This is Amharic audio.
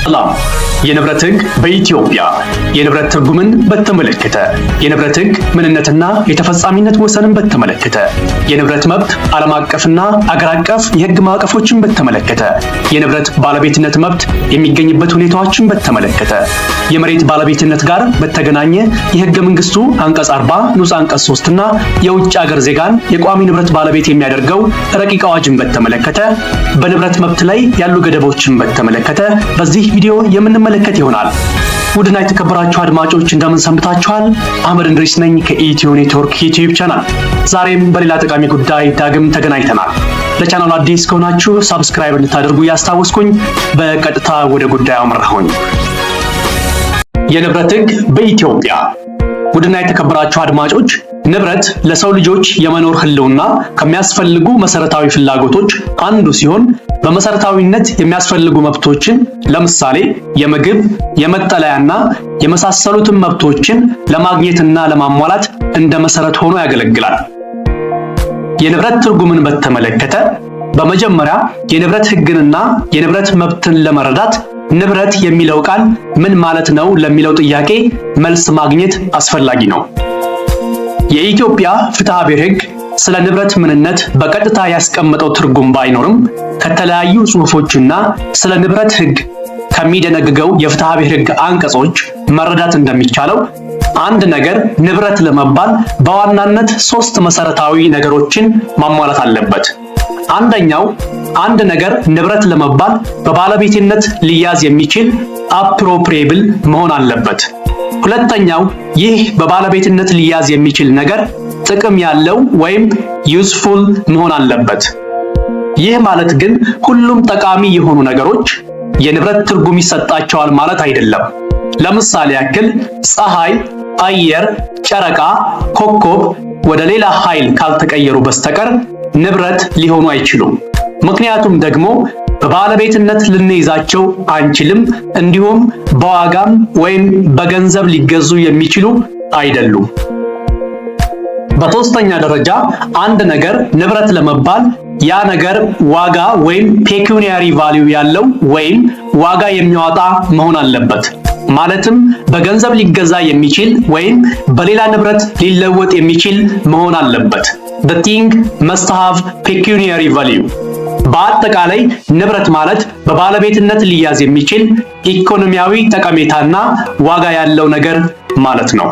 ሰላም። የንብረት ሕግ በኢትዮጵያ የንብረት ትርጉምን በተመለከተ፣ የንብረት ሕግ ምንነትና የተፈጻሚነት ወሰንን በተመለከተ፣ የንብረት መብት ዓለም አቀፍና አገር አቀፍ የሕግ ማዕቀፎችን በተመለከተ፣ የንብረት ባለቤትነት መብት የሚገኝበት ሁኔታዎችን በተመለከተ፣ የመሬት ባለቤትነት ጋር በተገናኘ የሕገ መንግስቱ አንቀጽ 40 ንዑስ አንቀጽ 3 እና የውጭ ሀገር ዜጋን የቋሚ ንብረት ባለቤት የሚያደርገው ረቂቅ አዋጅን በተመለከተ፣ በንብረት መብት ላይ ያሉ ገደቦችን በተመለከተ በዚህ ቪዲዮ የምንመለከት ይሆናል። ውድና የተከበራችሁ አድማጮች እንደምን ሰንብታችኋል? አህመድ እንድሪስ ነኝ ከኢትዮ ኔትወርክ ዩቲዩብ ቻናል። ዛሬም በሌላ ጠቃሚ ጉዳይ ዳግም ተገናኝተናል። ለቻናሉ አዲስ ከሆናችሁ ሰብስክራይብ እንድታደርጉ ያስታወስኩኝ፣ በቀጥታ ወደ ጉዳዩ አመራሁኝ። የንብረት ሕግ በኢትዮጵያ። ውድና የተከበራችሁ አድማጮች ንብረት ለሰው ልጆች የመኖር ህልውና ከሚያስፈልጉ መሰረታዊ ፍላጎቶች አንዱ ሲሆን በመሰረታዊነት የሚያስፈልጉ መብቶችን ለምሳሌ የምግብ፣ የመጠለያና የመሳሰሉትን መብቶችን ለማግኘትና ለማሟላት እንደ መሰረት ሆኖ ያገለግላል። የንብረት ትርጉምን በተመለከተ በመጀመሪያ የንብረት ሕግንና የንብረት መብትን ለመረዳት ንብረት የሚለው ቃል ምን ማለት ነው ለሚለው ጥያቄ መልስ ማግኘት አስፈላጊ ነው። የኢትዮጵያ ፍትሐ ብሔር ሕግ ስለ ንብረት ምንነት በቀጥታ ያስቀመጠው ትርጉም ባይኖርም ከተለያዩ ጽሑፎችና ስለ ንብረት ሕግ ከሚደነግገው የፍትሐ ብሔር ሕግ አንቀጾች መረዳት እንደሚቻለው አንድ ነገር ንብረት ለመባል በዋናነት 3 መሰረታዊ ነገሮችን ማሟላት አለበት። አንደኛው አንድ ነገር ንብረት ለመባል በባለቤትነት ሊያዝ የሚችል አፕሮፕሪየብል መሆን አለበት። ሁለተኛው ይህ በባለቤትነት ሊያዝ የሚችል ነገር ጥቅም ያለው ወይም ዩዝፉል መሆን አለበት። ይህ ማለት ግን ሁሉም ጠቃሚ የሆኑ ነገሮች የንብረት ትርጉም ይሰጣቸዋል ማለት አይደለም። ለምሳሌ ያክል ፀሐይ፣ አየር፣ ጨረቃ፣ ኮከብ ወደ ሌላ ኃይል ካልተቀየሩ በስተቀር ንብረት ሊሆኑ አይችሉም። ምክንያቱም ደግሞ በባለቤትነት ልንይዛቸው አንችልም፣ እንዲሁም በዋጋም ወይም በገንዘብ ሊገዙ የሚችሉ አይደሉም። በሶስተኛ ደረጃ አንድ ነገር ንብረት ለመባል ያ ነገር ዋጋ ወይም ፔኩኒያሪ ቫልዩ ያለው ወይም ዋጋ የሚያወጣ መሆን አለበት። ማለትም በገንዘብ ሊገዛ የሚችል ወይም በሌላ ንብረት ሊለወጥ የሚችል መሆን አለበት። The thing must have pecuniary value። በአጠቃላይ ንብረት ማለት በባለቤትነት ሊያዝ የሚችል ኢኮኖሚያዊ ጠቀሜታና ዋጋ ያለው ነገር ማለት ነው።